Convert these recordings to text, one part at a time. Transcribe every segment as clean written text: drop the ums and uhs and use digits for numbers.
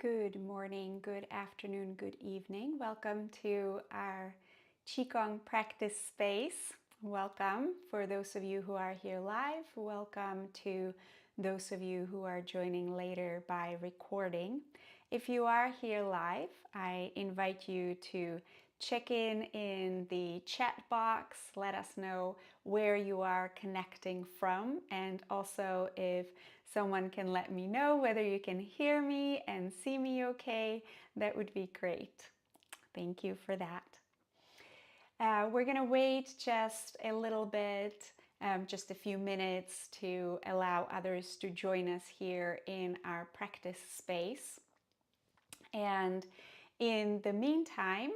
Good morning, good afternoon, good evening. Welcome to our Qigong practice space. Welcome for those of you who are here live. Welcome to those of you who are joining later by recording. If you are here live, I invite you to check in the chat box. Let us know where you are connecting from, and also if someone can let me know whether you can hear me and see me okay, that would be great. Thank you for that. We're going to wait just a little bit, just a few minutes to allow others to join us here in our practice space. And in the meantime,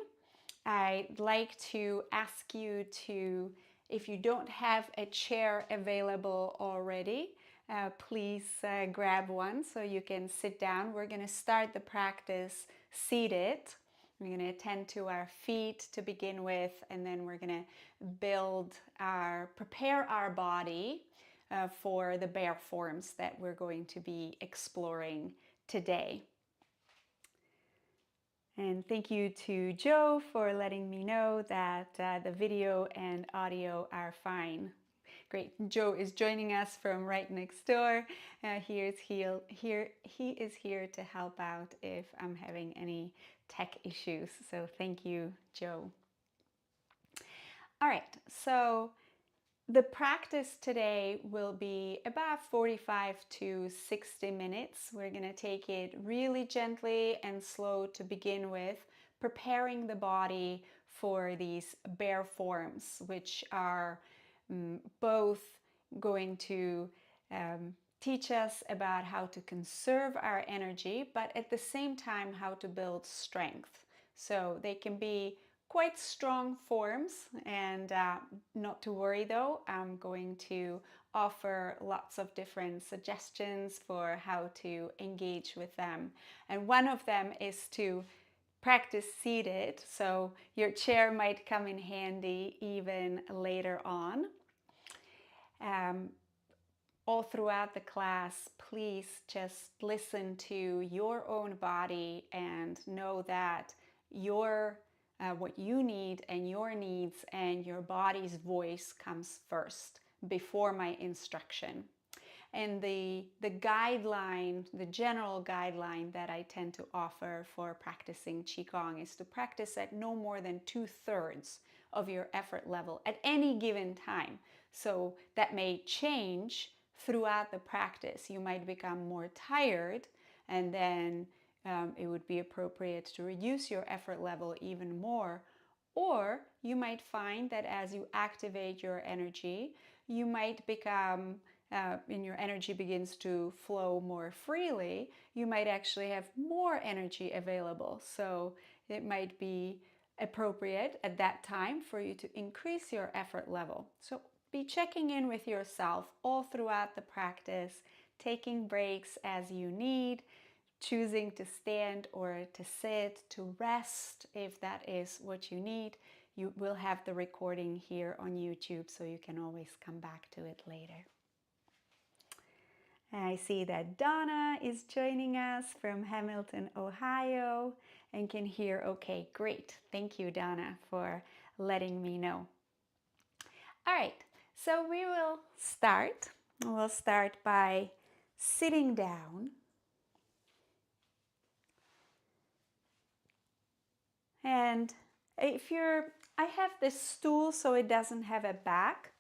I'd like to ask you to, if you don't have a chair available already, please grab one so you can sit down. We're going to start the practice seated. We're going to attend to our feet to begin with, and then we're going to prepare our body for the bear forms that we're going to be exploring today. And thank you to Joe for letting me know that the video and audio are fine. Great. Joe is joining us from right next door. He is here to help out if I'm having any tech issues. So thank you, Joe. All right. So the practice today will be about 45 to 60 minutes. We're going to take it really gently and slow to begin with, preparing the body for these bear forms, which are both going to teach us about how to conserve our energy, but at the same time how to build strength. So they can be quite strong forms, and not to worry though, I'm going to offer lots of different suggestions for how to engage with them. And one of them is to practice seated, so your chair might come in handy even later on. All throughout the class, please just listen to your own body and know that what you need and your needs and your body's voice comes first before my instruction. And the guideline, the general guideline that I tend to offer for practicing Qigong is to practice at no more than 2/3 of your effort level at any given time. So that may change throughout the practice. You might become more tired, and then it would be appropriate to reduce your effort level even more. Or you might find that as you activate your energy, you might become, and your energy begins to flow more freely, you might actually have more energy available. So it might be appropriate at that time for you to increase your effort level. So be checking in with yourself all throughout the practice, taking breaks as you need, choosing to stand or to sit, to rest if that is what you need. You will have the recording here on YouTube, so you can always come back to it later. I see that Donna is joining us from Hamilton, Ohio, and can hear okay. Great. Thank you, Donna, for letting me know. All right, so we will start. We'll start by sitting down. And I have this stool so it doesn't have a back,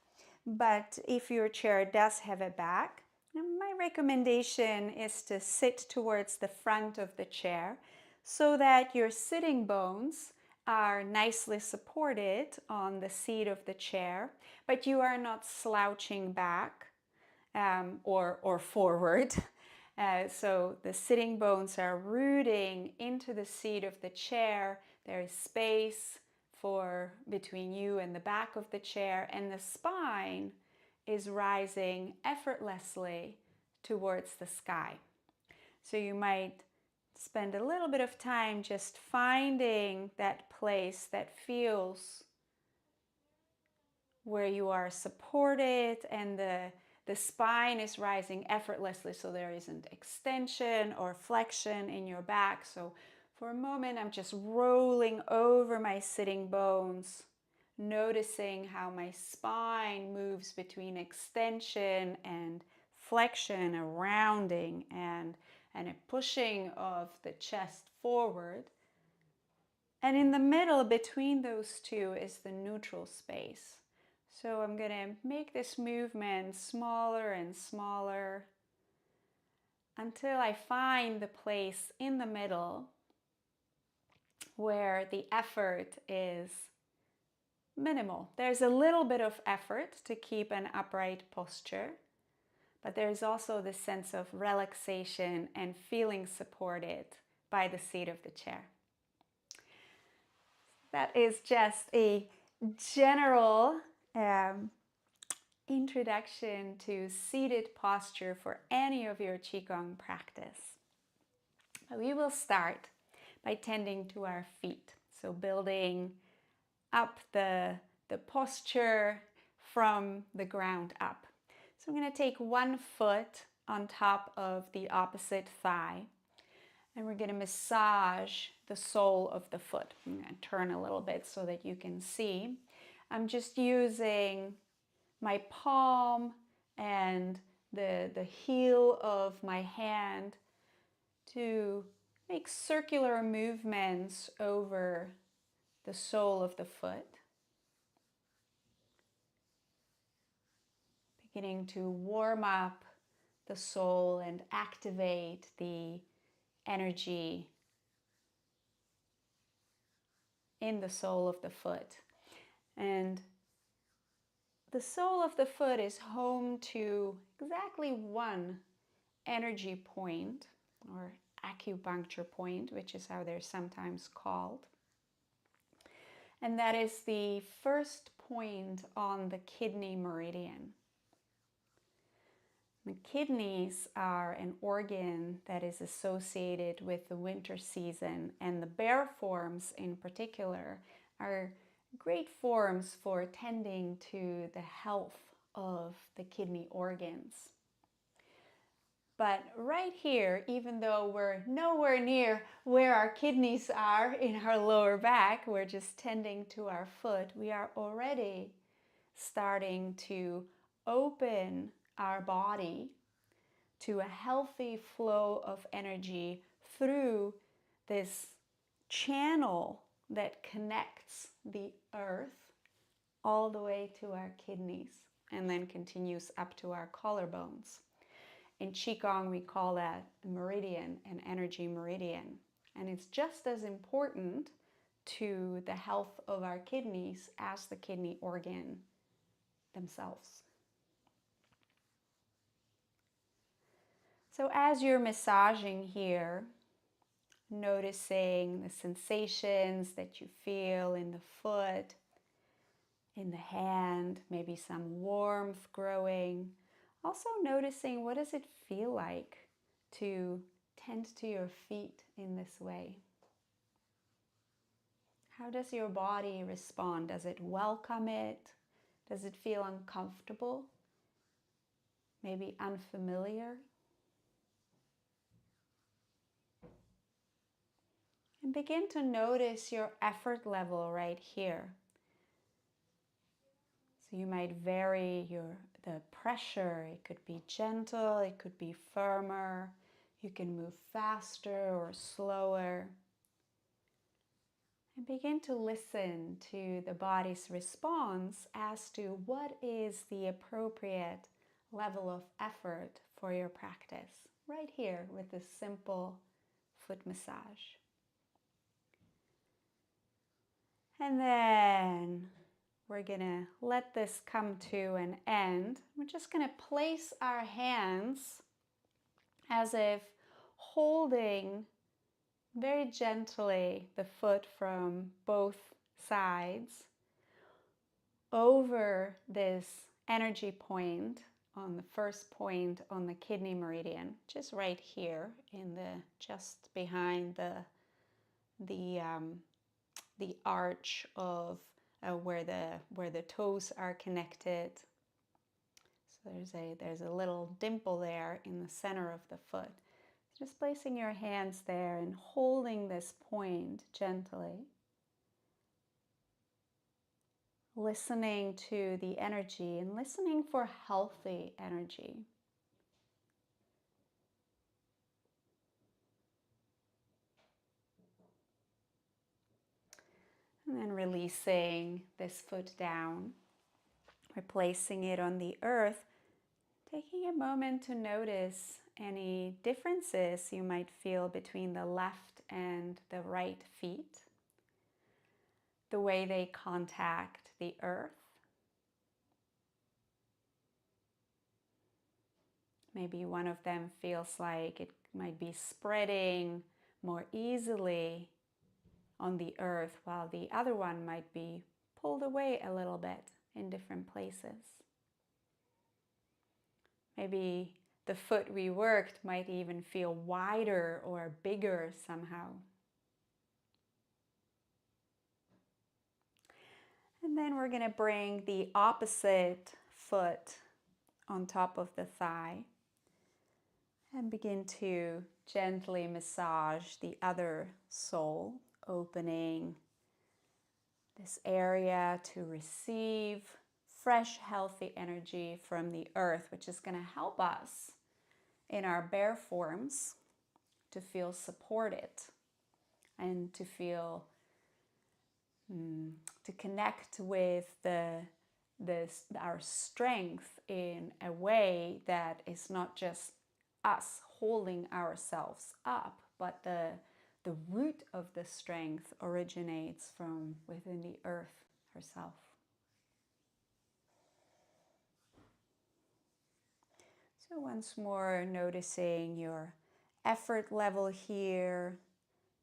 but if your chair does have a back, my recommendation is to sit towards the front of the chair so that your sitting bones are nicely supported on the seat of the chair, but you are not slouching back or forward. So the sitting bones are rooting into the seat of the chair. There is space between you and the back of the chair, and the spine is rising effortlessly towards the sky. So you might spend a little bit of time just finding that place that feels where you are supported, and the the spine is rising effortlessly, so there isn't extension or flexion in your back. So for a moment, I'm just rolling over my sitting bones, noticing how my spine moves between extension and flexion, a rounding and a pushing of the chest forward. And in the middle between those two is the neutral space. So I'm going to make this movement smaller and smaller until I find the place in the middle where the effort is minimal. There's a little bit of effort to keep an upright posture, but there's also this sense of relaxation and feeling supported by the seat of the chair. That is just a general introduction to seated posture for any of your Qigong practice. We will start by tending to our feet. So building up the posture from the ground up. So I'm going to take one foot on top of the opposite thigh, and we're going to massage the sole of the foot. I'm going to turn a little bit so that you can see. I'm just using my palm and the heel of my hand to make circular movements over the sole of the foot. Beginning to warm up the sole and activate the energy in the sole of the foot. And the sole of the foot is home to exactly one energy point, or acupuncture point, which is how they're sometimes called. And that is the first point on the kidney meridian. The kidneys are an organ that is associated with the winter season, and the bear forms in particular are great forms for tending to the health of the kidney organs. But right here, even though we're nowhere near where our kidneys are in our lower back, we're just tending to our foot, we are already starting to open our body to a healthy flow of energy through this channel that connects the earth all the way to our kidneys and then continues up to our collarbones. In Qigong, we call that a meridian, an energy meridian. And it's just as important to the health of our kidneys as the kidney organ themselves. So as you're massaging here, noticing the sensations that you feel in the foot, in the hand, maybe some warmth growing. Also noticing, what does it feel like to tend to your feet in this way? How does your body respond? Does it welcome it? Does it feel uncomfortable? Maybe unfamiliar? And begin to notice your effort level right here. So you might vary the pressure. It could be gentle, it could be firmer. You can move faster or slower. And begin to listen to the body's response as to what is the appropriate level of effort for your practice. Right here with this simple foot massage. And then we're going to let this come to an end. We're just going to place our hands as if holding very gently the foot from both sides over this energy point on the first point on the kidney meridian, just right here in just behind the arch of where the toes are connected. So there's a little dimple there in the center of the foot. Just placing your hands there and holding this point gently. Listening to the energy and listening for healthy energy. And then releasing this foot down, replacing it on the earth, taking a moment to notice any differences you might feel between the left and the right feet, the way they contact the earth. Maybe one of them feels like it might be spreading more easily on the earth, while the other one might be pulled away a little bit in different places. Maybe the foot we worked might even feel wider or bigger somehow. And then we're going to bring the opposite foot on top of the thigh and begin to gently massage the other sole, opening this area to receive fresh, healthy energy from the earth, which is going to help us in our bare forms to feel supported and to feel, to connect with our strength in a way that is not just us holding ourselves up, but the root of the strength originates from within the earth herself. So once more, noticing your effort level here,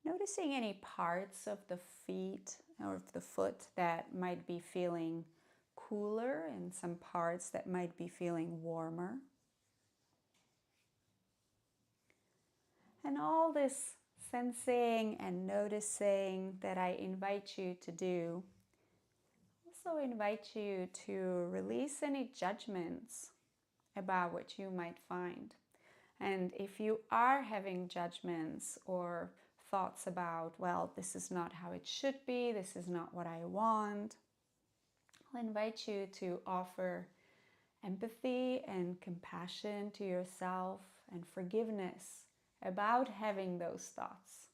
noticing any parts of the feet or of the foot that might be feeling cooler and some parts that might be feeling warmer. And all this sensing and noticing that I invite you to do, also invite you to release any judgments about what you might find. And if you are having judgments or thoughts about, well, this is not how it should be, this is not what I want, I'll invite you to offer empathy and compassion to yourself and forgiveness about having those thoughts.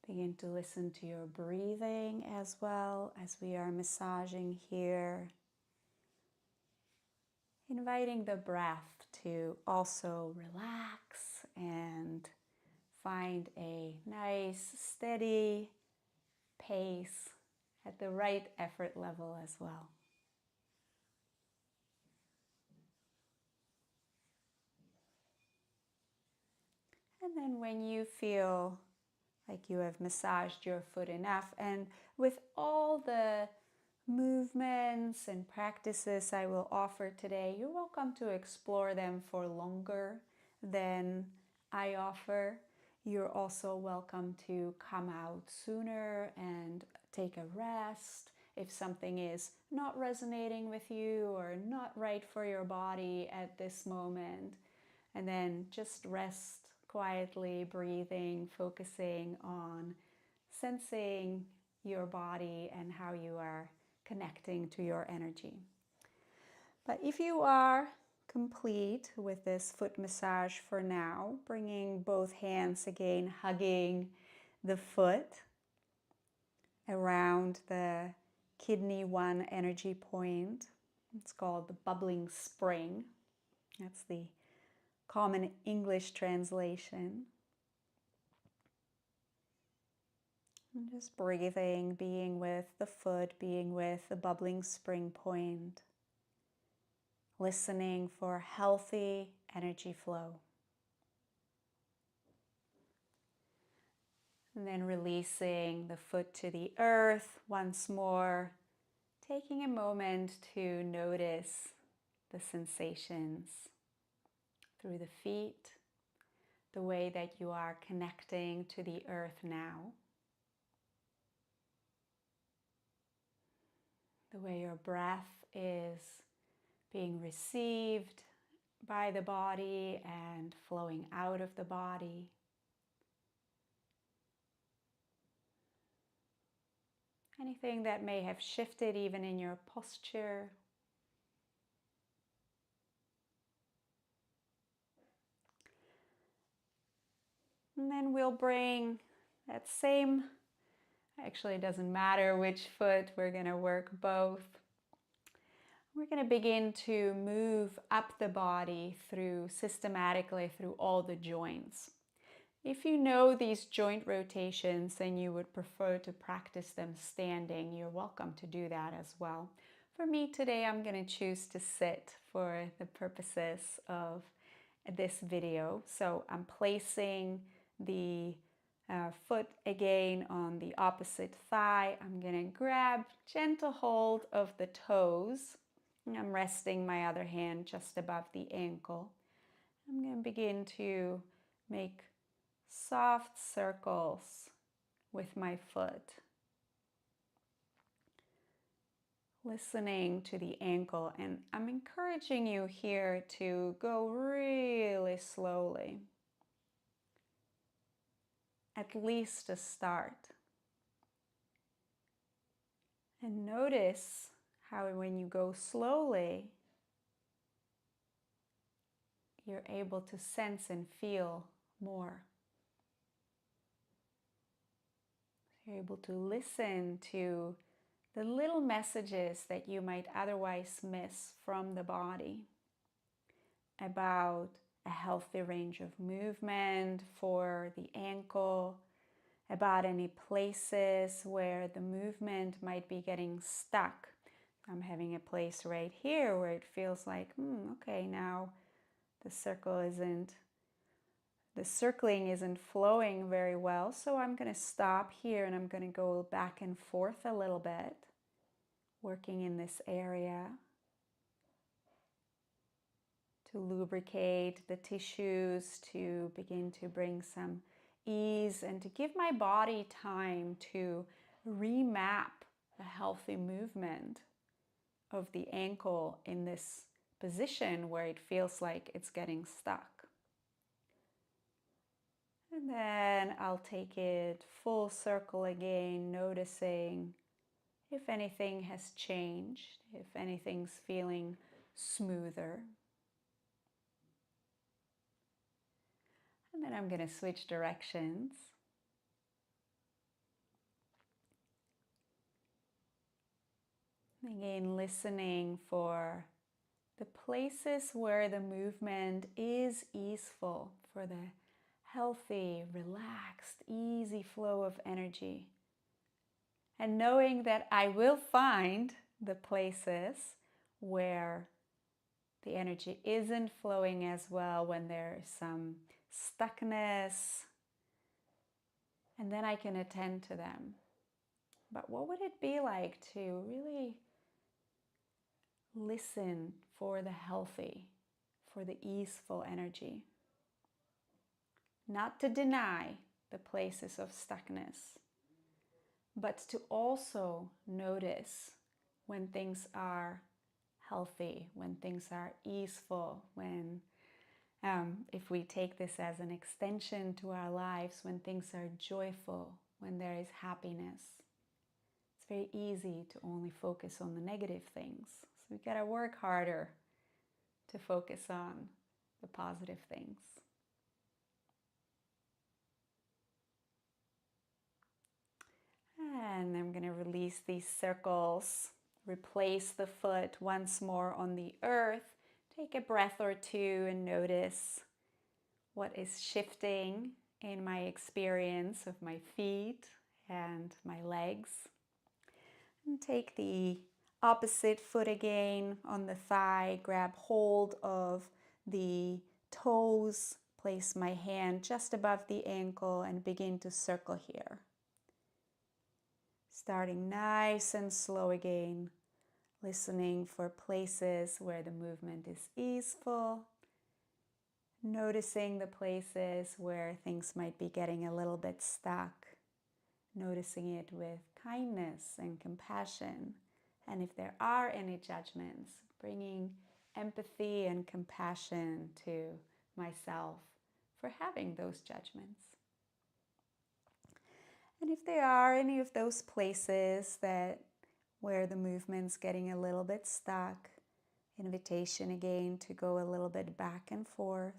Begin to listen to your breathing as well as we are massaging here. Inviting the breath to also relax and find a nice, steady pace at the right effort level as well. And then when you feel like you have massaged your foot enough, and with all the movements and practices I will offer today, you're welcome to explore them for longer than I offer. You're also welcome to come out sooner and take a rest if something is not resonating with you or not right for your body at this moment. And then just rest quietly, breathing, focusing on sensing your body and how you are connecting to your energy. But if you are complete with this foot massage for now, bringing both hands again, hugging the foot around the kidney 1 energy point. It's called the bubbling spring. That's the common English translation. And just breathing, being with the foot, being with the bubbling spring point. Listening for healthy energy flow. And then releasing the foot to the earth once more, taking a moment to notice the sensations through the feet, the way that you are connecting to the earth now. The way your breath is being received by the body and flowing out of the body. Anything that may have shifted even in your posture. And then we'll bring that same, actually it doesn't matter which foot, we're going to work both. We're going to begin to move up the body systematically through all the joints. If you know these joint rotations and you would prefer to practice them standing, you're welcome to do that as well. For me today, I'm going to choose to sit for the purposes of this video. So I'm placing the foot again on the opposite thigh. I'm going to grab gentle hold of the toes. And I'm resting my other hand just above the ankle. I'm going to begin to make soft circles with my foot, listening to the ankle, and I'm encouraging you here to go really slowly, at least to start. And notice how when you go slowly, you're able to sense and feel more. You're able to listen to the little messages that you might otherwise miss from the body about a healthy range of movement for the ankle, about any places where the movement might be getting stuck. I'm having a place right here where it feels like, okay, now the circling isn't flowing very well, so I'm going to stop here and I'm going to go back and forth a little bit, working in this area to lubricate the tissues, to begin to bring some ease and to give my body time to remap a healthy movement of the ankle in this position where it feels like it's getting stuck. And then I'll take it full circle again, noticing if anything has changed, if anything's feeling smoother. And then I'm going to switch directions. Again, listening for the places where the movement is easeful, for the healthy, relaxed, easy flow of energy. And knowing that I will find the places where the energy isn't flowing as well, when there's some stuckness, and then I can attend to them. But what would it be like to really listen for the healthy, for the easeful energy? Not to deny the places of stuckness, but to also notice when things are healthy, when things are easeful, when, if we take this as an extension to our lives, when things are joyful, when there is happiness. It's very easy to only focus on the negative things. So we gotta work harder to focus on the positive things. And I'm going to release these circles, replace the foot once more on the earth. Take a breath or two and notice what is shifting in my experience of my feet and my legs. And take the opposite foot again on the thigh, grab hold of the toes, place my hand just above the ankle and begin to circle here. Starting nice and slow again, listening for places where the movement is easeful. Noticing the places where things might be getting a little bit stuck. Noticing it with kindness and compassion. And if there are any judgments, bringing empathy and compassion to myself for having those judgments. And if there are any of those places where the movement's getting a little bit stuck, invitation again to go a little bit back and forth.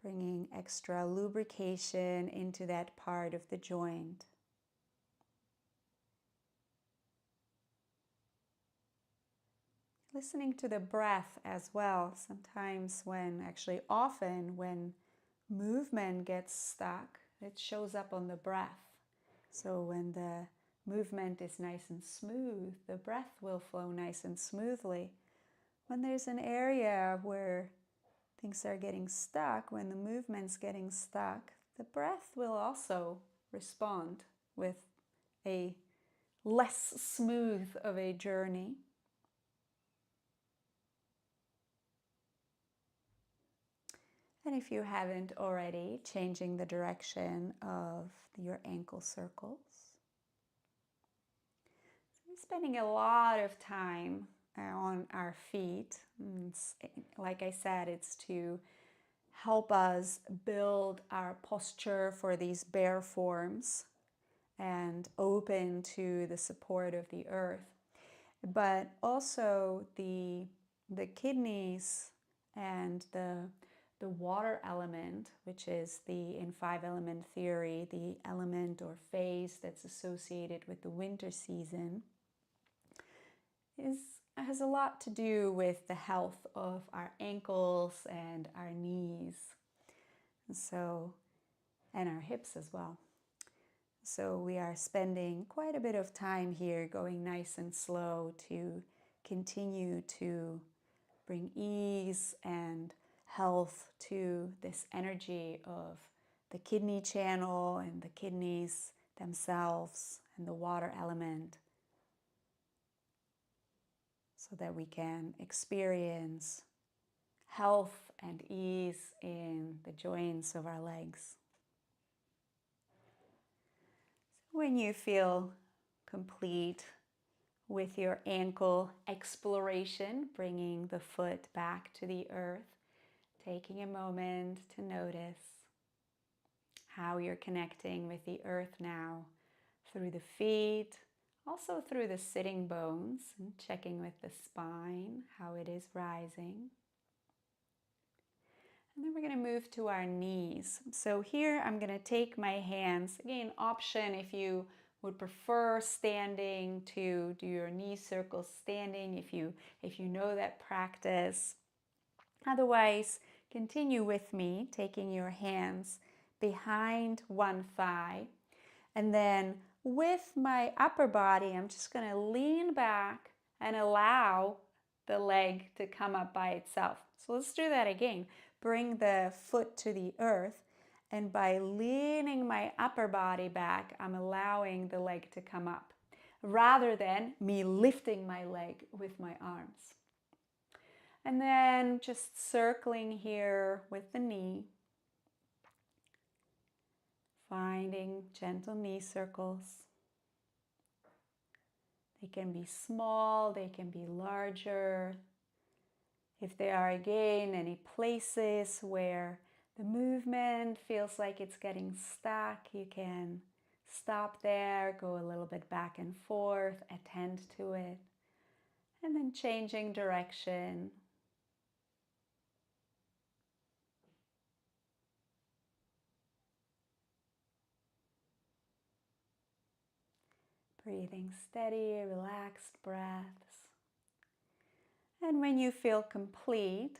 Bringing extra lubrication into that part of the joint. Listening to the breath as well. Often when movement gets stuck, it shows up on the breath. So when the movement is nice and smooth, the breath will flow nice and smoothly. When there's an area where things are getting stuck, when the movement's getting stuck, the breath will also respond with a less smooth of a journey. And if you haven't already, changing the direction of your ankle circles. We're spending a lot of time on our feet. Like I said, it's to help us build our posture for these bear forms and open to the support of the earth. But also the kidneys and the water element, which is in Five Element theory, the element or phase that's associated with the winter season, has a lot to do with the health of our ankles and our knees, and our hips as well. So we are spending quite a bit of time here going nice and slow to continue to bring ease and health to this energy of the kidney channel and the kidneys themselves and the water element, so that we can experience health and ease in the joints of our legs. So when you feel complete with your ankle exploration, bringing the foot back to the earth, taking a moment to notice how you're connecting with the earth now through the feet, also through the sitting bones, and checking with the spine how it is rising. And then we're going to move to our knees. So here I'm going to take my hands, again, option if you would prefer standing to do your knee circles standing, if you know that practice. Otherwise, continue with me, taking your hands behind one thigh. And then with my upper body, I'm just going to lean back and allow the leg to come up by itself. So let's do that again. Bring the foot to the earth. And by leaning my upper body back, I'm allowing the leg to come up, rather than me lifting my leg with my arms. And then just circling here with the knee, finding gentle knee circles. They can be small, they can be larger. If there are, again, any places where the movement feels like it's getting stuck, you can stop there, go a little bit back and forth, attend to it, and then changing direction. Breathing steady, relaxed breaths. And when you feel complete,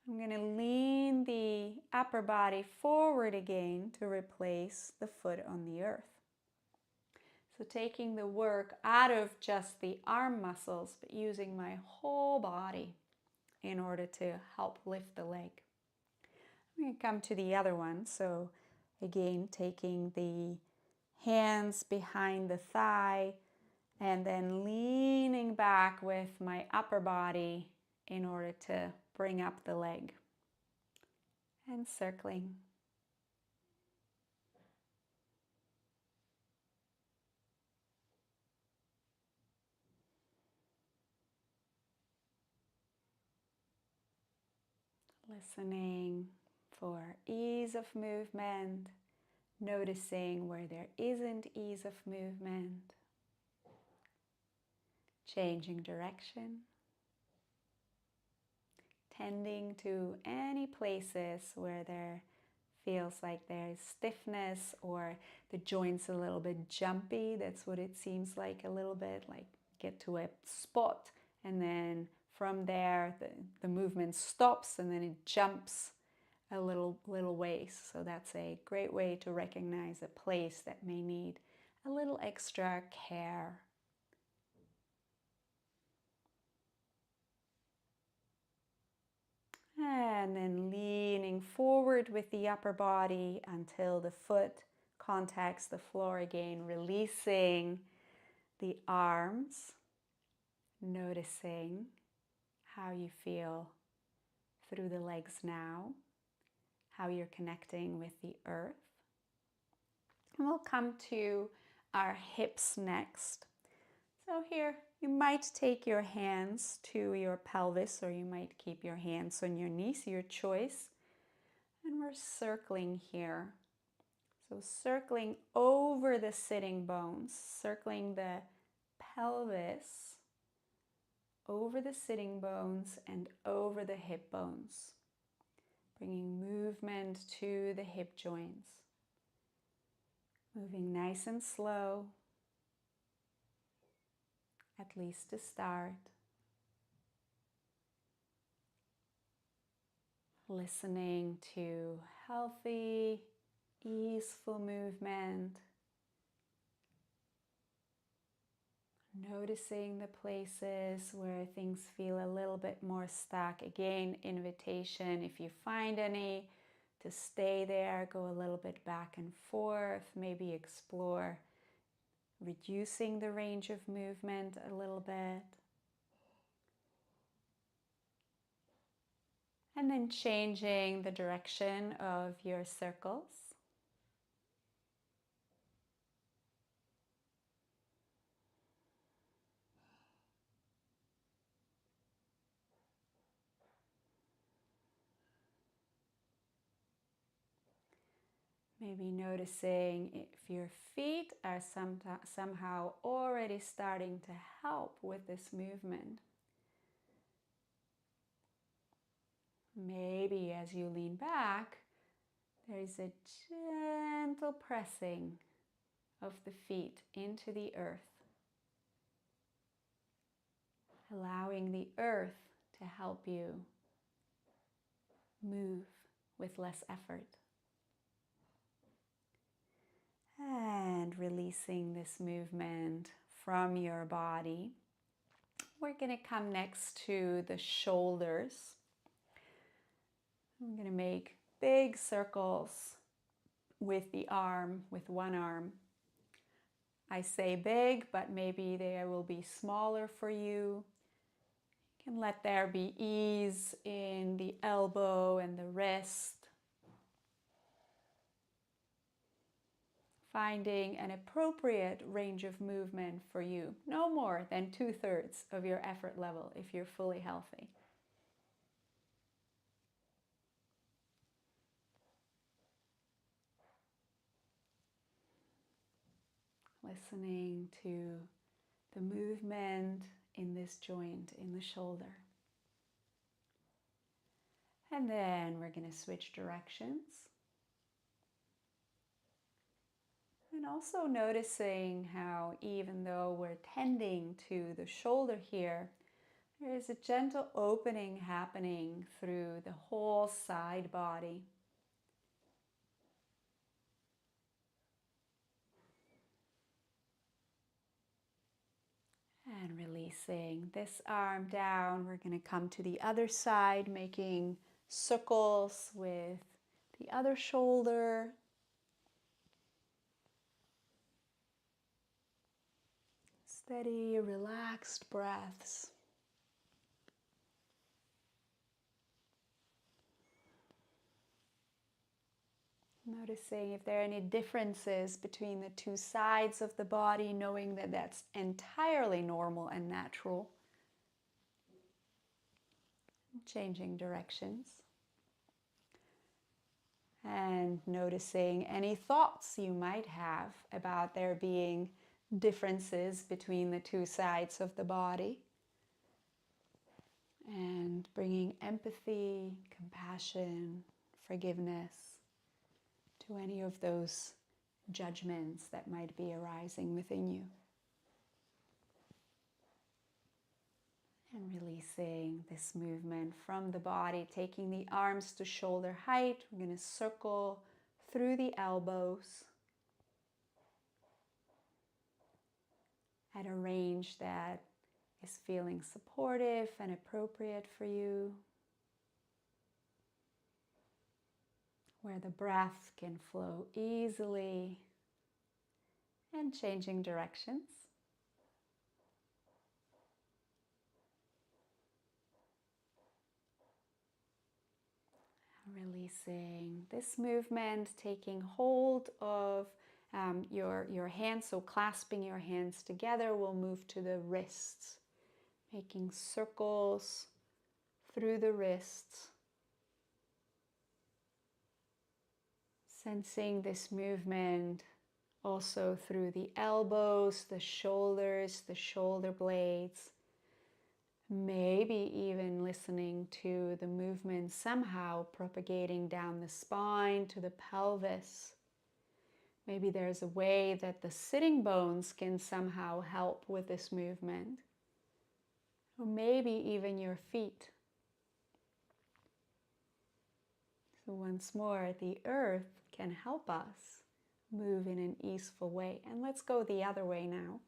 I'm going to lean the upper body forward again to replace the foot on the earth. So taking the work out of just the arm muscles, but using my whole body in order to help lift the leg. I'm going to come to the other one. So again, taking the hands behind the thigh and then leaning back with my upper body in order to bring up the leg. And circling. Listening for ease of movement, noticing where there isn't ease of movement, changing direction, tending to any places where there feels like there's stiffness or the joint's a little bit jumpy. That's what it seems like a little bit, like get to a spot and then from there the movement stops and then it jumps a little ways. So that's a great way to recognize a place that may need a little extra care. And then leaning forward with the upper body until the foot contacts the floor again, releasing the arms, noticing how you feel through the legs now, how you're connecting with the earth. And we'll come to our hips next. So here you might take your hands to your pelvis, or you might keep your hands on your knees, your choice. And we're circling here. So circling over the sitting bones, circling the pelvis over the sitting bones and over the hip bones, bringing movement to the hip joints. Moving nice and slow, at least to start. Listening to healthy, easeful movement. Noticing the places where things feel a little bit more stuck. Again, invitation, if you find any, to stay there, go a little bit back and forth, maybe explore reducing the range of movement a little bit. And then changing the direction of your circles. Maybe noticing if your feet are somehow already starting to help with this movement. Maybe as you lean back, there is a gentle pressing of the feet into the earth, allowing the earth to help you move with less effort. And releasing this movement from your body. We're going to come next to the shoulders. I'm going to make big circles with the arm, with one arm. I say big, but maybe they will be smaller for you. You can let there be ease in the elbow and the wrist. Finding an appropriate range of movement for you, no more than 2/3 of your effort level if you're fully healthy. Listening to the movement in this joint, in the shoulder. And then we're going to switch directions. And also noticing how even though we're tending to the shoulder here, there is a gentle opening happening through the whole side body. And releasing this arm down, we're going to come to the other side, making circles with the other shoulder. Steady, relaxed breaths. Noticing if there are any differences between the two sides of the body, knowing that that's entirely normal and natural. Changing directions. And noticing any thoughts you might have about there being differences between the two sides of the body. And bringing empathy, compassion, forgiveness to any of those judgments that might be arising within you. And releasing this movement from the body, taking the arms to shoulder height. We're going to circle through the elbows at a range that is feeling supportive and appropriate for you, where the breath can flow easily, and changing directions. Releasing this movement, taking hold of your hands, so clasping your hands together. We'll move to the wrists, making circles through the wrists. Sensing this movement also through the elbows, the shoulders, the shoulder blades. Maybe even listening to the movement somehow propagating down the spine to the pelvis. Maybe there's a way that the sitting bones can somehow help with this movement. Or maybe even your feet. So once more, the earth can help us move in an easeful way. And let's go the other way now.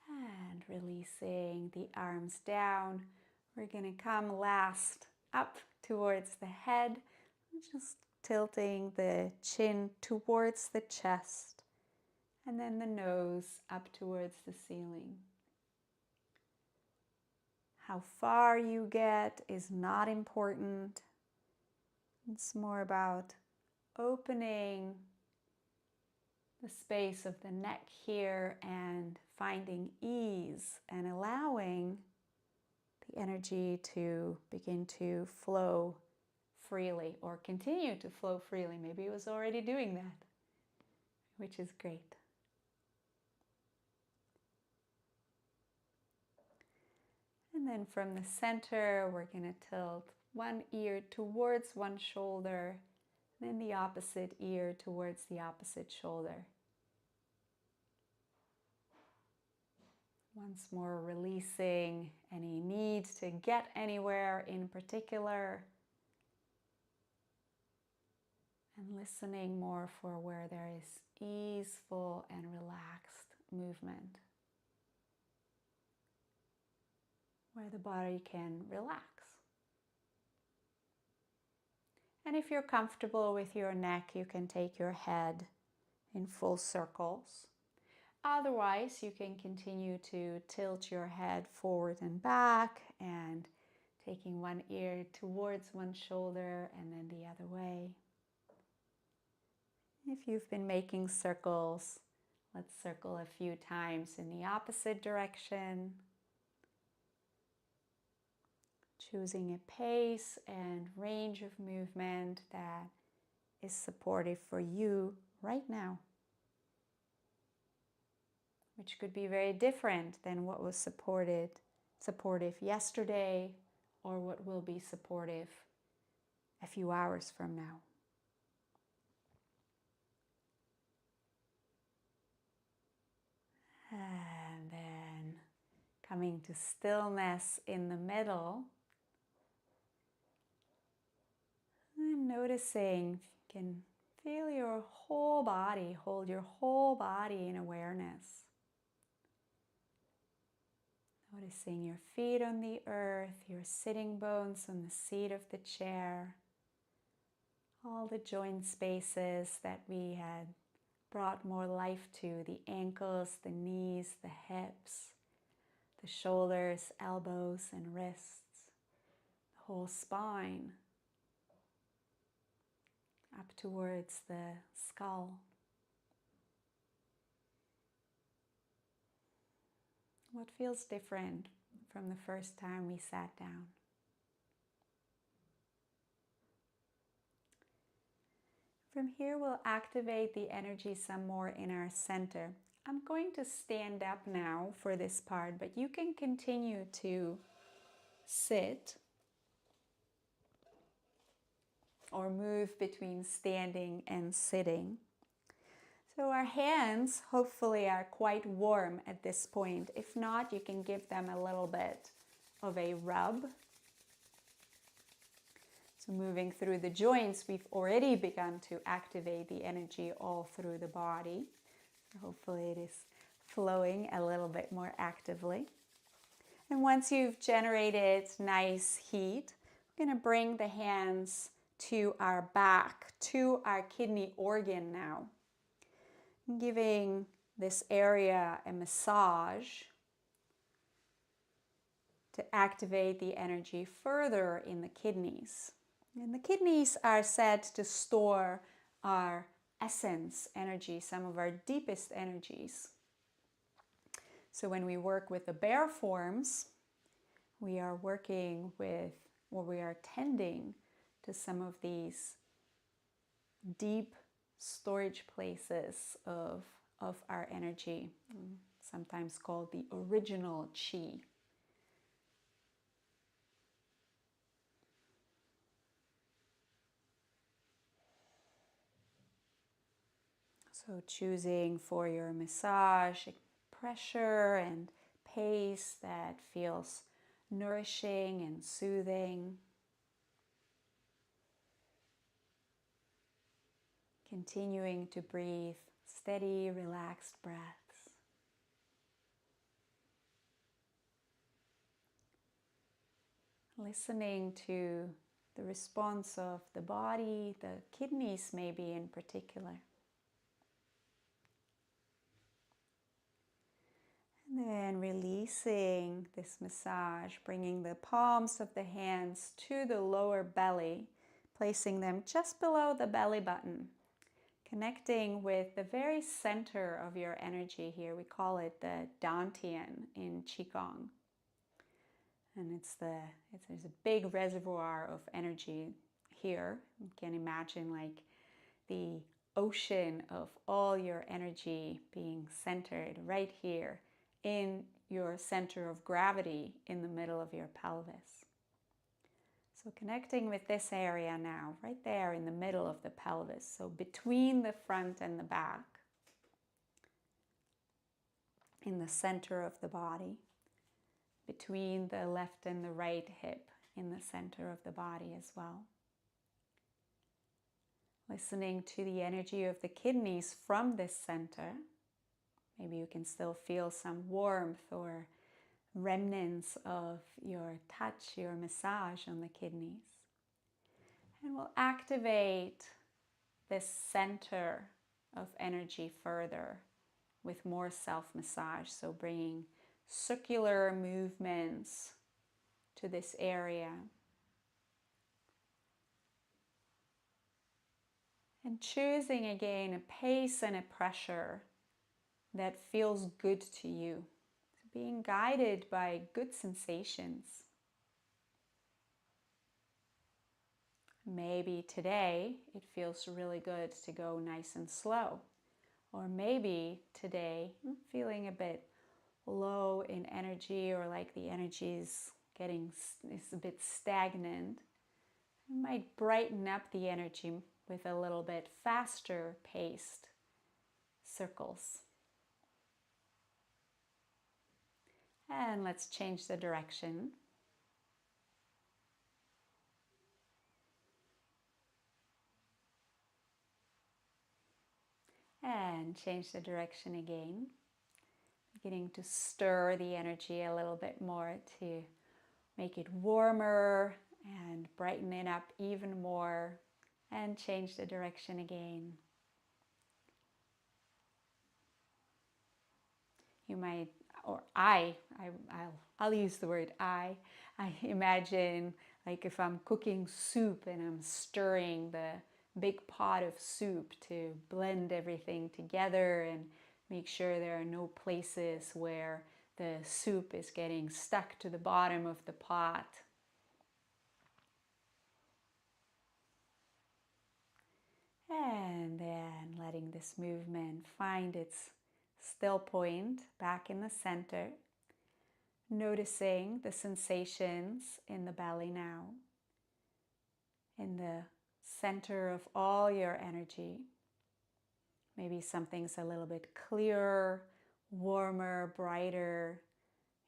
And releasing the arms down. We're going to come last up towards the head, just tilting the chin towards the chest, and then the nose up towards the ceiling. How far you get is not important. It's more about opening the space of the neck here and finding ease and allowing the energy to begin to flow freely or continue to flow freely. Maybe it was already doing that, which is great. And then from the center, we're going to tilt one ear towards one shoulder, then the opposite ear towards the opposite shoulder. Once more, releasing any need to get anywhere in particular, and listening more for where there is easeful and relaxed movement, where the body can relax. And if you're comfortable with your neck, you can take your head in full circles. Otherwise, you can continue to tilt your head forward and back, and taking one ear towards one shoulder and then the other way. If you've been making circles, let's circle a few times in the opposite direction. Choosing a pace and range of movement that is supportive for you right now, which could be very different than what was supportive yesterday or what will be supportive a few hours from now. And then coming to stillness in the middle. And noticing if you can feel your whole body, hold your whole body in awareness. Noticing your feet on the earth, your sitting bones on the seat of the chair. all the joint spaces that we had brought more life to, the ankles, the knees, the hips, the shoulders, elbows, and wrists, the whole spine, up towards the skull. What feels different from the first time we sat down? From here, we'll activate the energy some more in our center. I'm going to stand up now for this part, but you can continue to sit or move between standing and sitting. So our hands hopefully are quite warm at this point. If not, you can give them a little bit of a rub. So moving through the joints, we've already begun to activate the energy all through the body. So hopefully it is flowing a little bit more actively. And once you've generated nice heat, we're going to bring the hands to our back, to our kidney organ now. Giving this area a massage to activate the energy further in the kidneys. And the kidneys are said to store our essence energy, some of our deepest energies. So when we work with the bear forms, we are working with, or we are tending to some of these deep storage places of our energy, sometimes called the original chi. So choosing for your massage pressure and pace that feels nourishing and soothing. Continuing to breathe steady, relaxed breaths. Listening to the response of the body, the kidneys maybe in particular. And then releasing this massage, bringing the palms of the hands to the lower belly, placing them just below the belly button, connecting with the very center of your energy here. We call it the dantien in Qigong. And there's a big reservoir of energy here. You can imagine like the ocean of all your energy being centered right here in your center of gravity in the middle of your pelvis. So connecting with this area now, right there in the middle of the pelvis, so between the front and the back, in the center of the body, between the left and the right hip, in the center of the body as well. Listening to the energy of the kidneys from this center. Maybe you can still feel some warmth or remnants of your touch, your massage on the kidneys. And we'll activate this center of energy further with more self-massage. So bringing circular movements to this area. And choosing again a pace and a pressure that feels good to you. Being guided by good sensations. Maybe today it feels really good to go nice and slow. Or maybe today I'm feeling a bit low in energy, or like the energy is a bit stagnant. You might brighten up the energy with a little bit faster paced circles. And let's change the direction. And change the direction again. Beginning to stir the energy a little bit more to make it warmer and brighten it up even more and change the direction again. You might, or I'll use the word I imagine like if I'm cooking soup and I'm stirring the big pot of soup to blend everything together and make sure there are no places where the soup is getting stuck to the bottom of the pot. And then letting this movement find its still point back in the center. Noticing the sensations in the belly now, in the center of all your energy. Maybe something's a little bit clearer, warmer, brighter.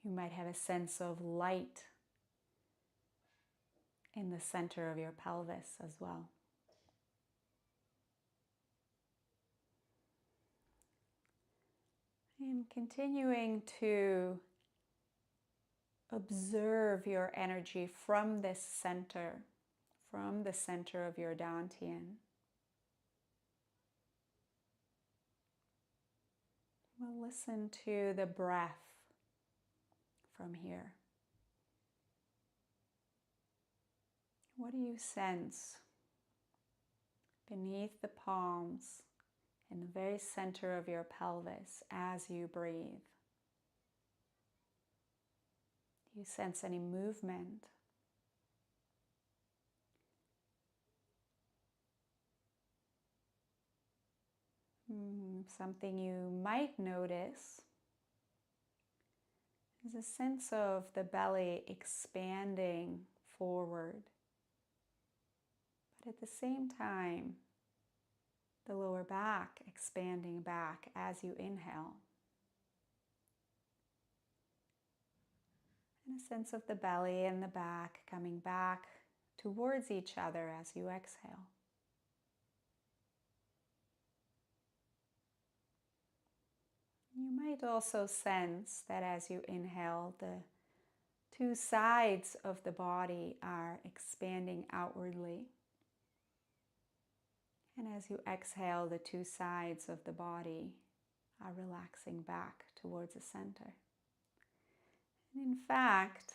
You might have a sense of light in the center of your pelvis as well. And continuing to observe your energy from this center, from the center of your dantien. We'll listen to the breath from here. What do you sense beneath the palms in the very center of your pelvis as you breathe? Do you sense any movement? Something you might notice is a sense of the belly expanding forward, but at the same time, the lower back expanding back as you inhale. And a sense of the belly and the back coming back towards each other as you exhale. You might also sense that as you inhale, the two sides of the body are expanding outwardly. And as you exhale, the two sides of the body are relaxing back towards the center. And in fact,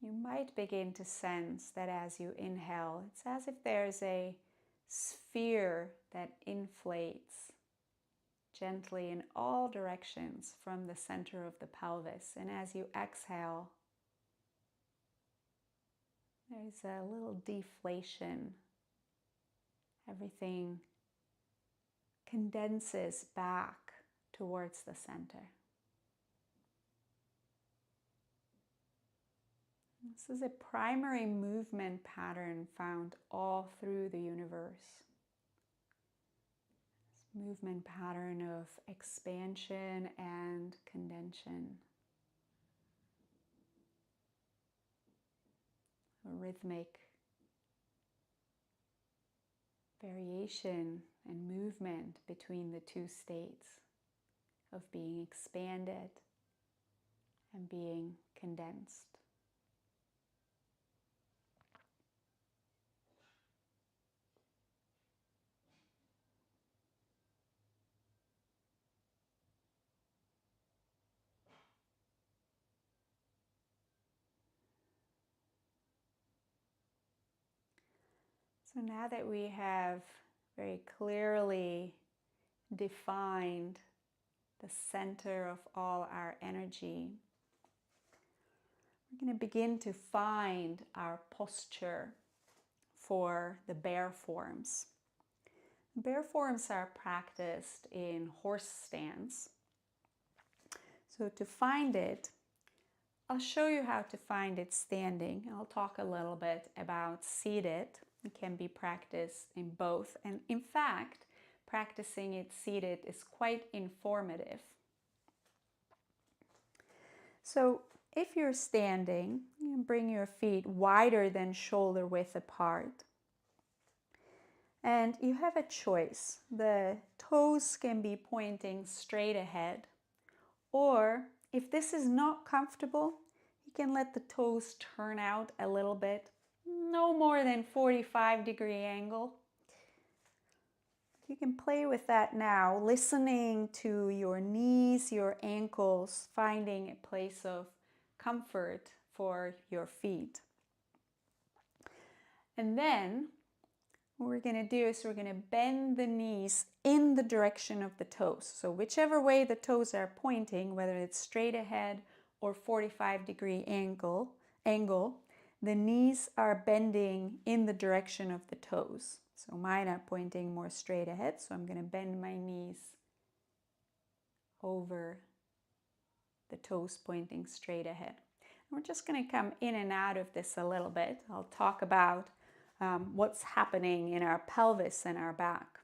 you might begin to sense that as you inhale, it's as if there's a sphere that inflates gently in all directions from the center of the pelvis. And as you exhale, there's a little deflation. Everything condenses back towards the center. This is a primary movement pattern found all through the universe. This movement pattern of expansion and condension. A rhythmic variation and movement between the two states of being expanded and being condensed. So now that we have very clearly defined the center of all our energy, we're going to begin to find our posture for the bear forms. Bear forms are practiced in horse stance. So to find it, I'll show you how to find it standing. I'll talk a little bit about seated. It can be practiced in both. And in fact, practicing it seated is quite informative. So if you're standing, you can bring your feet wider than shoulder width apart. And you have a choice. The toes can be pointing straight ahead. Or if this is not comfortable, you can let the toes turn out a little bit. no more than 45-degree angle. You can play with that now, listening to your knees, your ankles, finding a place of comfort for your feet. And then what we're going to do is we're going to bend the knees in the direction of the toes. So whichever way the toes are pointing, whether it's straight ahead or 45-degree angle, the knees are bending in the direction of the toes. So mine are pointing more straight ahead, so I'm going to bend my knees over the toes pointing straight ahead. And we're just going to come in and out of this a little bit. I'll talk about what's happening in our pelvis and our back.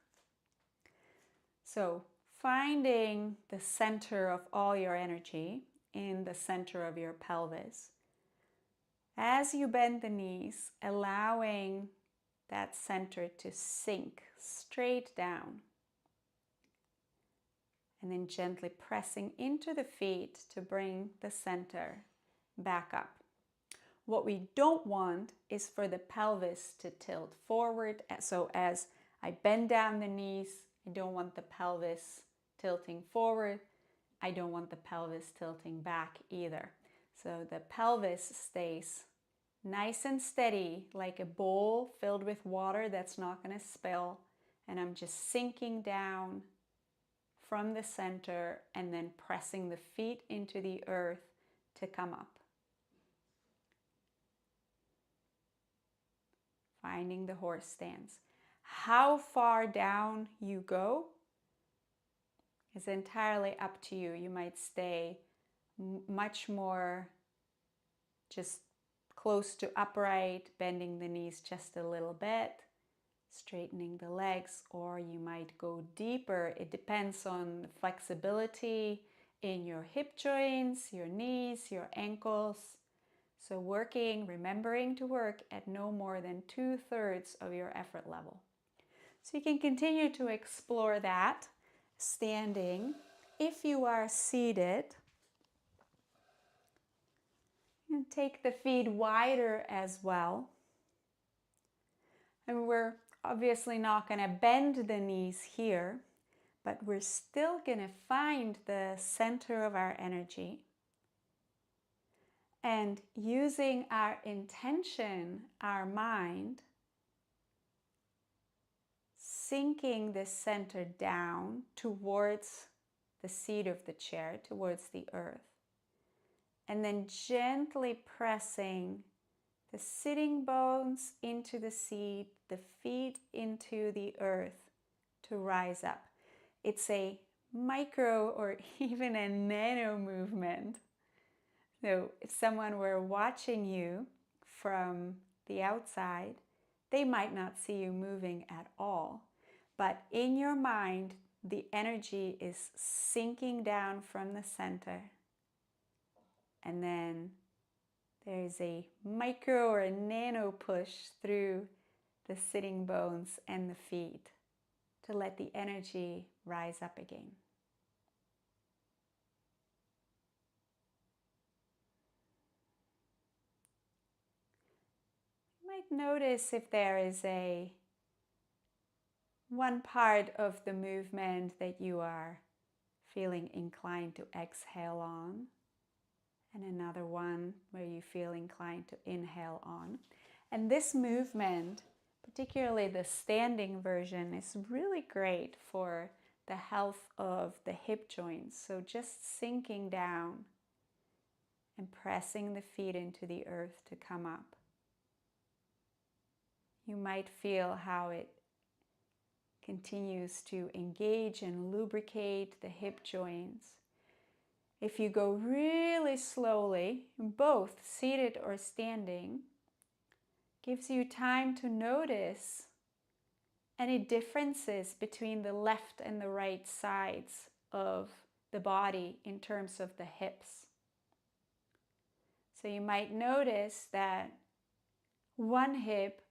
So finding the center of all your energy in the center of your pelvis. As you bend the knees, allowing that center to sink straight down. And then gently pressing into the feet to bring the center back up. What we don't want is for the pelvis to tilt forward. So as I bend down the knees, I don't want the pelvis tilting forward. I don't want the pelvis tilting back either. So the pelvis stays nice and steady, like a bowl filled with water that's not going to spill. And I'm just sinking down from the center and then pressing the feet into the earth to come up. Finding the horse stance. How far down you go is entirely up to you. You might stay much more just close to upright, bending the knees just a little bit, straightening the legs, or you might go deeper. It depends on the flexibility in your hip joints, your knees, your ankles. So remembering to work at no more than 2/3 of your effort level. So you can continue to explore that standing. If you are seated, and take the feet wider as well. And we're obviously not going to bend the knees here, but we're still going to find the center of our energy. And using our intention, our mind, sinking the center down towards the seat of the chair, towards the earth. And then gently pressing the sitting bones into the seat, the feet into the earth to rise up. It's a micro or even a nano movement. So if someone were watching you from the outside, they might not see you moving at all. But in your mind, the energy is sinking down from the center. And then there's a micro or a nano push through the sitting bones and the feet to let the energy rise up again. You might notice if there is one part of the movement that you are feeling inclined to exhale on, and another one where you feel inclined to inhale on. And this movement, particularly the standing version, is really great for the health of the hip joints. So just sinking down and pressing the feet into the earth to come up. You might feel how it continues to engage and lubricate the hip joints. If you go really slowly, both seated or standing, gives you time to notice any differences between the left and the right sides of the body in terms of the hips. So you might notice that one hip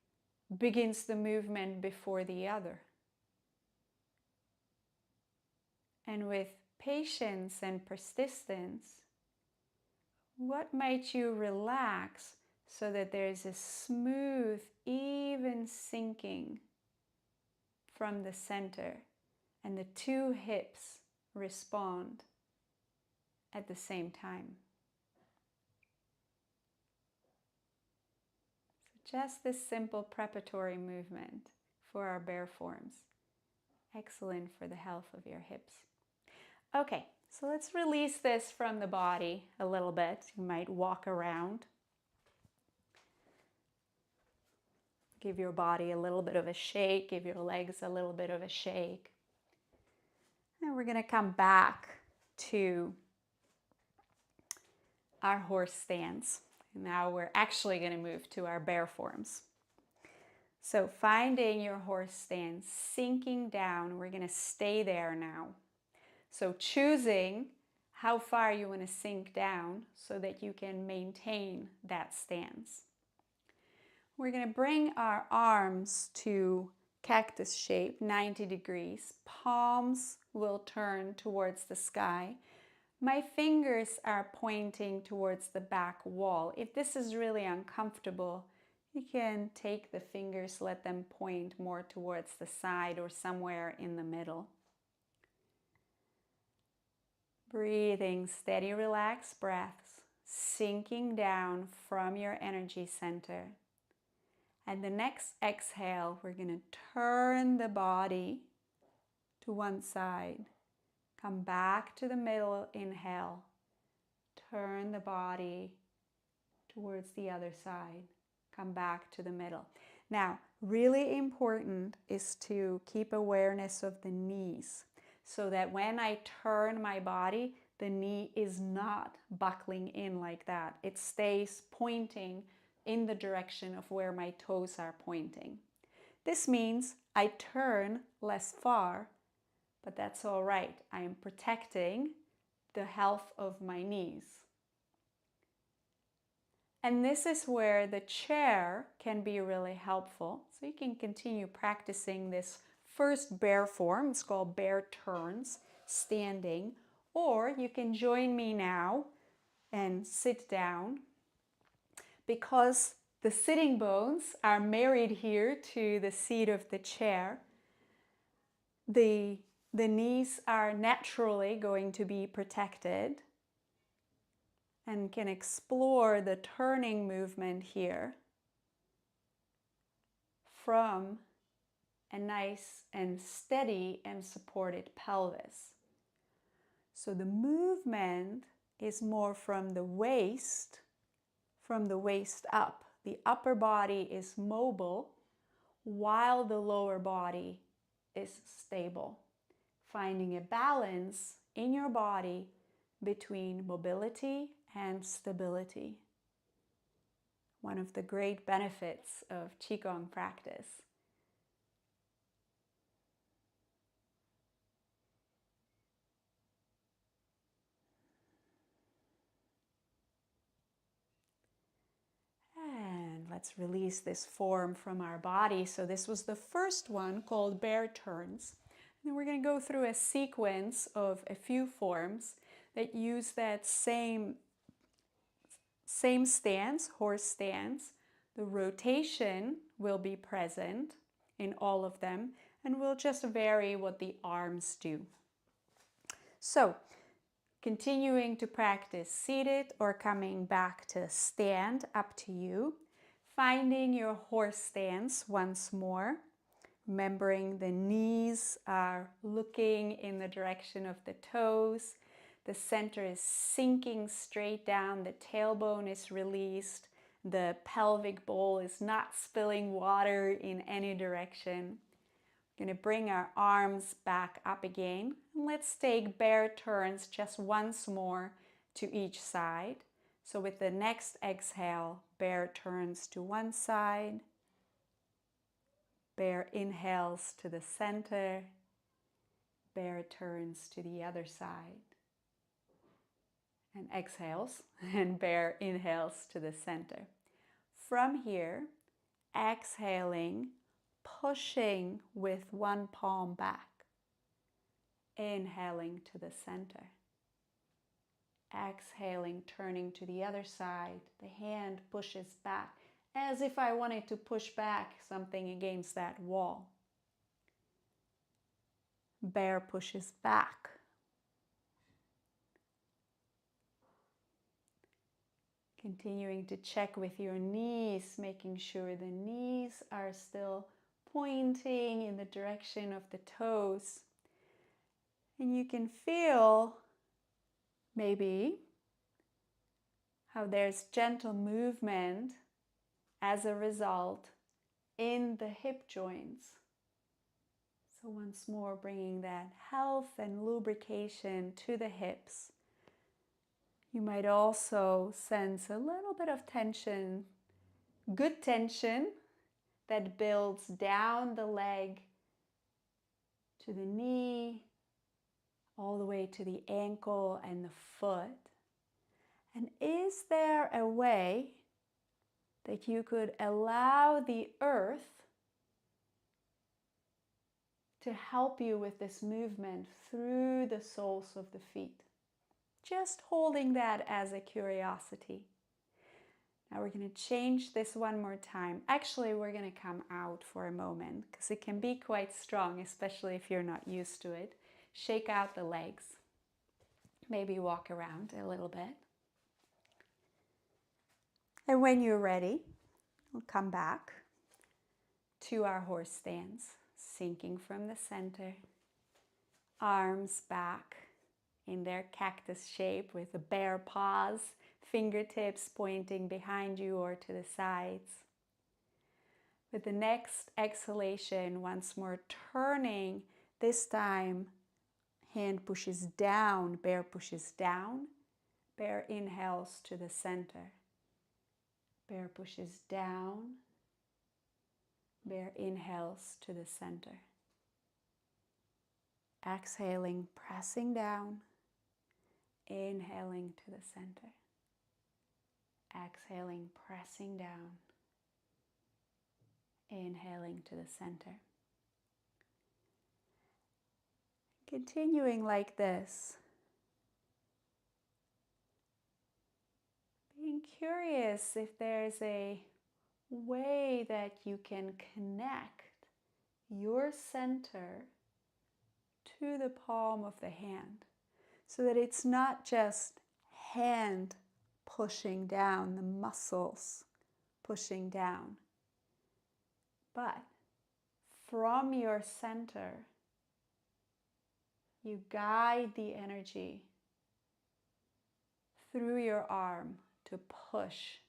begins the movement before the other. And with patience and persistence, what might you relax so that there's a smooth, even sinking from the center, and the two hips respond at the same time. So just this simple preparatory movement for our bear forms. Excellent for the health of your hips. Okay, so let's release this from the body a little bit. You might walk around. Give your body a little bit of a shake, give your legs a little bit of a shake. And we're going to come back to our horse stance. Now we're actually going to move to our bear forms. So finding your horse stance, sinking down, we're going to stay there now. So choosing how far you want to sink down so that you can maintain that stance. We're going to bring our arms to cactus shape, 90 degrees. Palms will turn towards the sky. My fingers are pointing towards the back wall. If this is really uncomfortable, you can take the fingers, let them point more towards the side or somewhere in the middle. Breathing steady, relaxed breaths, sinking down from your energy center. And the next exhale, we're going to turn the body to one side. Come back to the middle, inhale. Turn the body towards the other side. Come back to the middle. Now, really important is to keep awareness of the knees so that when I turn my body, the knee is not buckling in like that. It stays pointing in the direction of where my toes are pointing. This means I turn less far, but that's all right. I am protecting the health of my knees. And this is where the chair can be really helpful. So you can continue practicing this first bear form. It's called bear turns, standing. Or you can join me now and sit down. Because the sitting bones are married here to the seat of the chair, the knees are naturally going to be protected and can explore the turning movement here from a nice and steady and supported pelvis. So the movement is more from the waist up. The upper body is mobile while the lower body is stable. Finding a balance in your body between mobility and stability. One of the great benefits of Qigong practice. And let's release this form from our body. So this was the first one called bear turns. And then we're going to go through a sequence of a few forms that use that same stance, horse stance. The rotation will be present in all of them, and we'll just vary what the arms do. So, continuing to practice seated or coming back to stand, up to you. Finding your horse stance once more. Remembering the knees are looking in the direction of the toes. The center is sinking straight down. The tailbone is released. The pelvic bowl is not spilling water in any direction. We're going to bring our arms back up again. And let's take bear turns just once more to each side. So with the next exhale, bear turns to one side. Bear inhales to the center. Bear turns to the other side. And exhales, and bear inhales to the center. From here, exhaling, pushing with one palm back. Inhaling to the center. Exhaling, turning to the other side. The hand pushes back as if I wanted to push back something against that wall. Bear pushes back. Continuing to check with your knees, making sure the knees are still pointing in the direction of the toes. And you can feel maybe how there's gentle movement as a result in the hip joints. So once more, bringing that health and lubrication to the hips. You might also sense a little bit of tension, good tension that builds down the leg to the knee, all the way to the ankle and the foot. And is there a way that you could allow the earth to help you with this movement through the soles of the feet? Just holding that as a curiosity. Now we're going to change this one more time. Actually, we're going to come out for a moment because it can be quite strong, especially if you're not used to it. Shake out the legs. Maybe walk around a little bit. And when you're ready, we'll come back to our horse stance, sinking from the center. Arms back in their cactus shape with the bear paws, fingertips pointing behind you or to the sides. With the next exhalation, once more turning, this time hand pushes down, bear pushes down, bear inhales to the center. Bear pushes down, bear inhales to the center. Exhaling, pressing down, inhaling to the center. Exhaling, pressing down, inhaling to the center. Continuing like this. Being curious if there's a way that you can connect your center to the palm of the hand so that it's not just hand pushing down, the muscles pushing down, but from your center, you guide the energy through your arm to push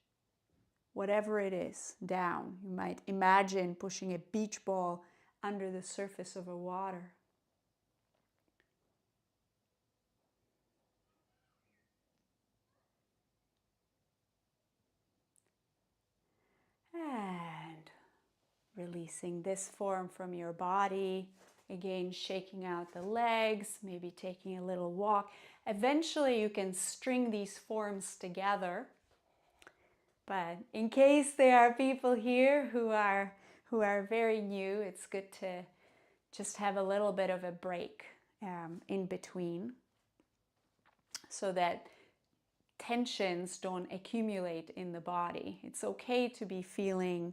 whatever it is down. You might imagine pushing a beach ball under the surface of a water. And releasing this form from your body. Again, shaking out the legs, maybe taking a little walk. Eventually you can string these forms together. But in case there are people here who are very new, it's good to just have a little bit of a break in between so that tensions don't accumulate in the body. It's okay to be feeling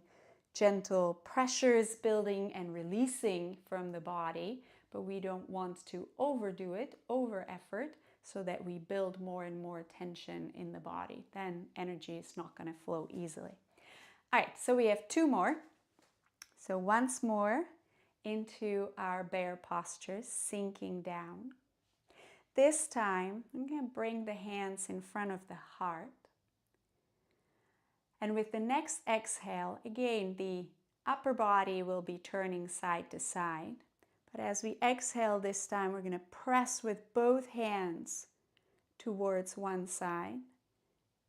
gentle pressures building and releasing from the body, but we don't want to overdo it, over effort, so that we build more and more tension in the body. Then energy is not going to flow easily. All right, so we have two more. So once more into our bear posture, sinking down. This time, I'm going to bring the hands in front of the heart. And with the next exhale, again, the upper body will be turning side to side. But as we exhale this time, we're going to press with both hands towards one side.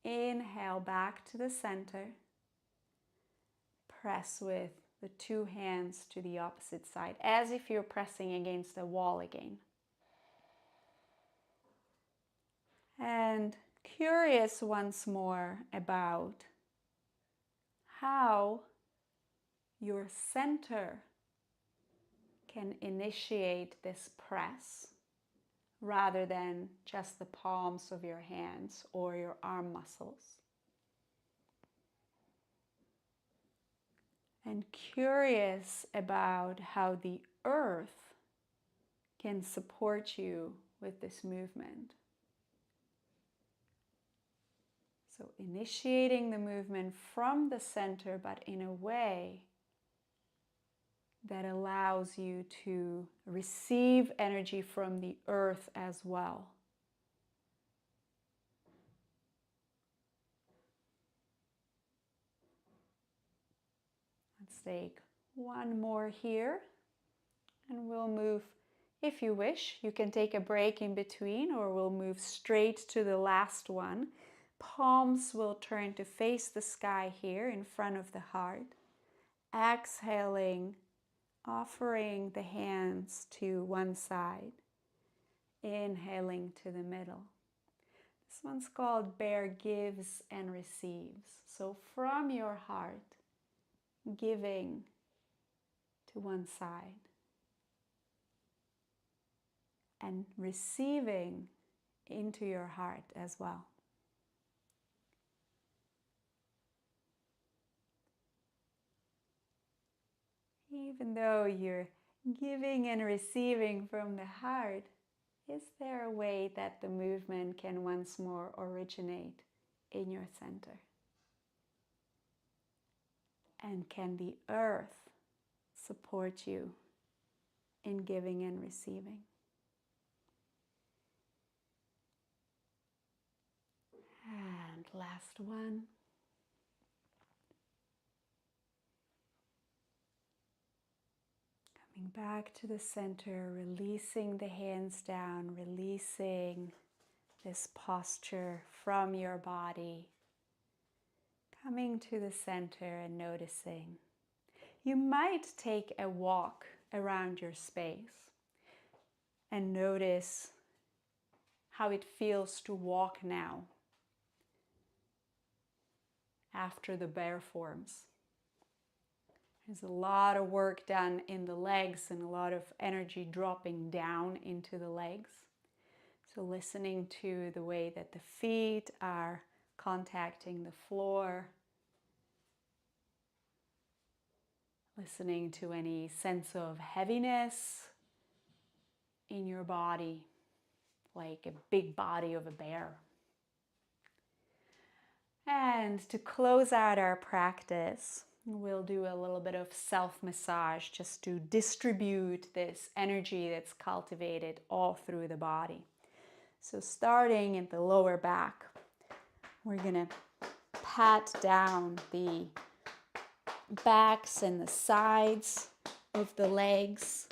Inhale back to the center. Press with the two hands to the opposite side, as if you're pressing against a wall again. And curious once more about how your center can initiate this press rather than just the palms of your hands or your arm muscles. And curious about how the earth can support you with this movement. So initiating the movement from the center, but in a way that allows you to receive energy from the earth as well. Let's take one more here, and we'll move. If you wish, you can take a break in between, or we'll move straight to the last one. Palms will turn to face the sky here in front of the heart. Exhaling, offering the hands to one side. Inhaling to the middle. This one's called Bear Gives and Receives. So from your heart, giving to one side and receiving into your heart as well. Even though you're giving and receiving from the heart, is there a way that the movement can once more originate in your center? And can the earth support you in giving and receiving? And last one. Coming back to the center, releasing the hands down, releasing this posture from your body. Coming to the center and noticing. You might take a walk around your space and notice how it feels to walk now after the bear forms. There's a lot of work done in the legs and a lot of energy dropping down into the legs. So listening to the way that the feet are contacting the floor. Listening to any sense of heaviness in your body, like a big body of a bear. And to close out our practice, we'll do a little bit of self-massage just to distribute this energy that's cultivated all through the body. So starting in the lower back, we're going to pat down the backs and the sides of the legs.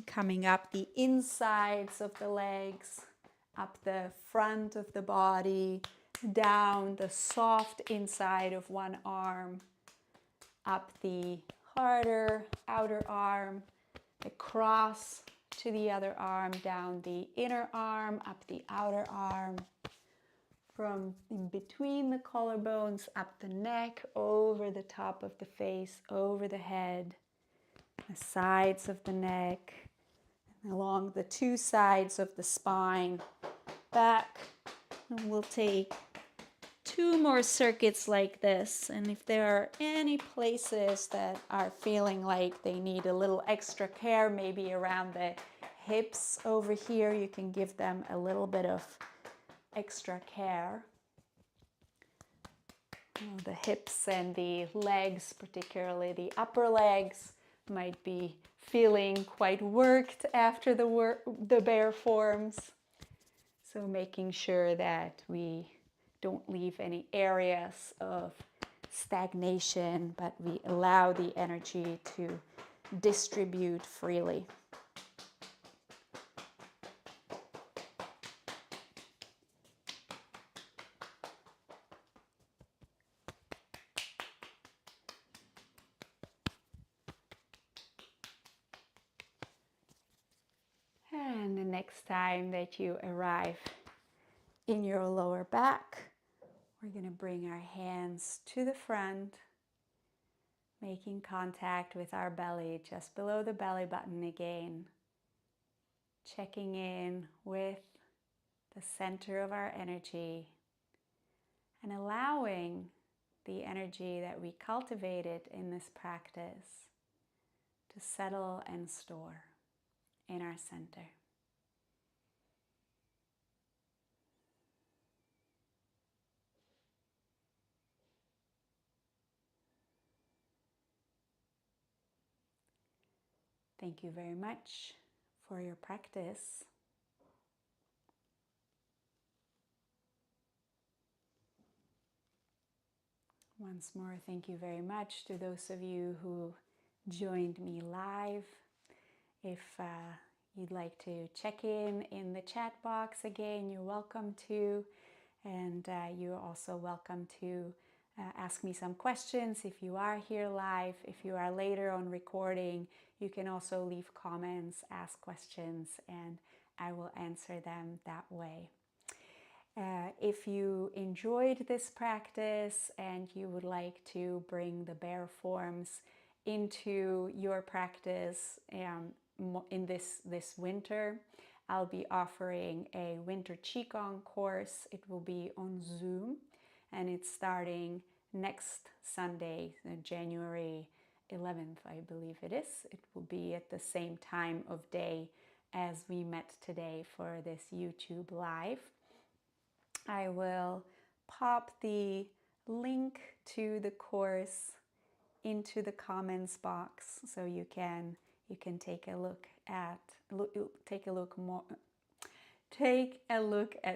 Coming up the insides of the legs, up the front of the body, down the soft inside of one arm, up the harder outer arm, across to the other arm, down the inner arm, up the outer arm, from in between the collarbones, up the neck, over the top of the face, over the head, the sides of the neck, along the two sides of the spine, back. And we'll take 2 more circuits like this. And if there are any places that are feeling like they need a little extra care, maybe around the hips over here, you can give them a little bit of extra care. The hips and the legs, particularly the upper legs, might be feeling quite worked after the bear forms. So making sure that we don't leave any areas of stagnation, but we allow the energy to distribute freely. And the next time that you arrive in your lower back, we're going to bring our hands to the front, making contact with our belly just below the belly button again. checking in with the center of our energy and allowing the energy that we cultivated in this practice to settle and store in our center. Thank you very much for your practice. Once more, thank you very much to those of you who joined me live. If you'd like to check in the chat box again, you're welcome to. And you're also welcome to ask me some questions if you are here live. If you are later on recording, you can also leave comments, ask questions, and I will answer them that way. If you enjoyed this practice and you would like to bring the bear forms into your practice in this winter, I'll be offering a winter Qigong course. It will be on Zoom, and it's starting next Sunday, January 11th, I believe it is. It will be at the same time of day as we met today for this YouTube Live. I will pop the link to the course into the comments box so you can take a look at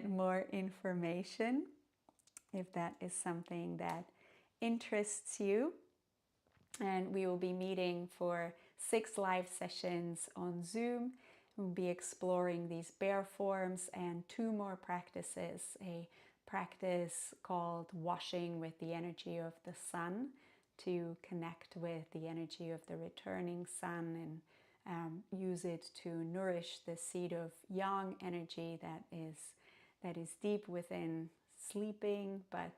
more information if that is something that interests you. And we will be meeting for 6 live sessions on Zoom. We'll be exploring these bear forms and 2 more practices, a practice called washing with the energy of the sun to connect with the energy of the returning sun and use it to nourish the seed of yang energy that is deep within sleeping, but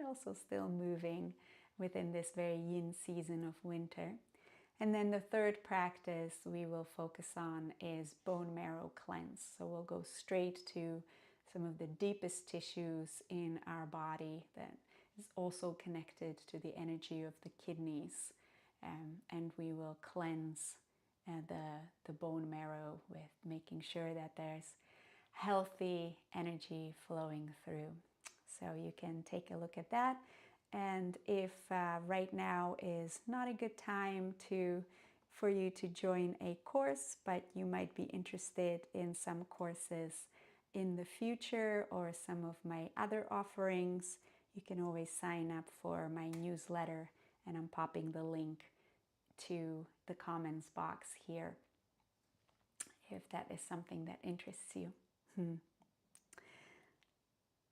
also still moving within this very yin season of winter. And then the 3rd practice we will focus on is bone marrow cleanse. So we'll go straight to some of the deepest tissues in our body that is also connected to the energy of the kidneys. And we will cleanse the bone marrow with making sure that there's healthy energy flowing through. So you can take a look at that. And if right now is not a good time for you to join a course, but you might be interested in some courses in the future or some of my other offerings, you can always sign up for my newsletter, and I'm popping the link to the comments box here if that is something that interests you.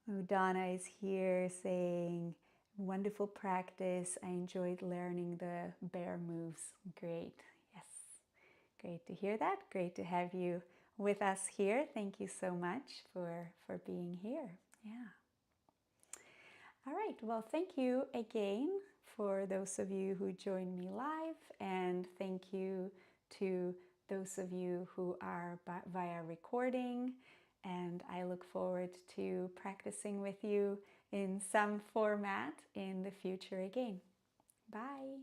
Oh, Donna is here saying, wonderful practice. I enjoyed learning the bear moves. Great. Yes. Great to hear that. Great to have you with us here. Thank you so much for being here. Yeah. All right. Well, thank you again for those of you who joined me live, and thank you to those of you who are via recording. And I look forward to practicing with you in some format in the future again. Bye.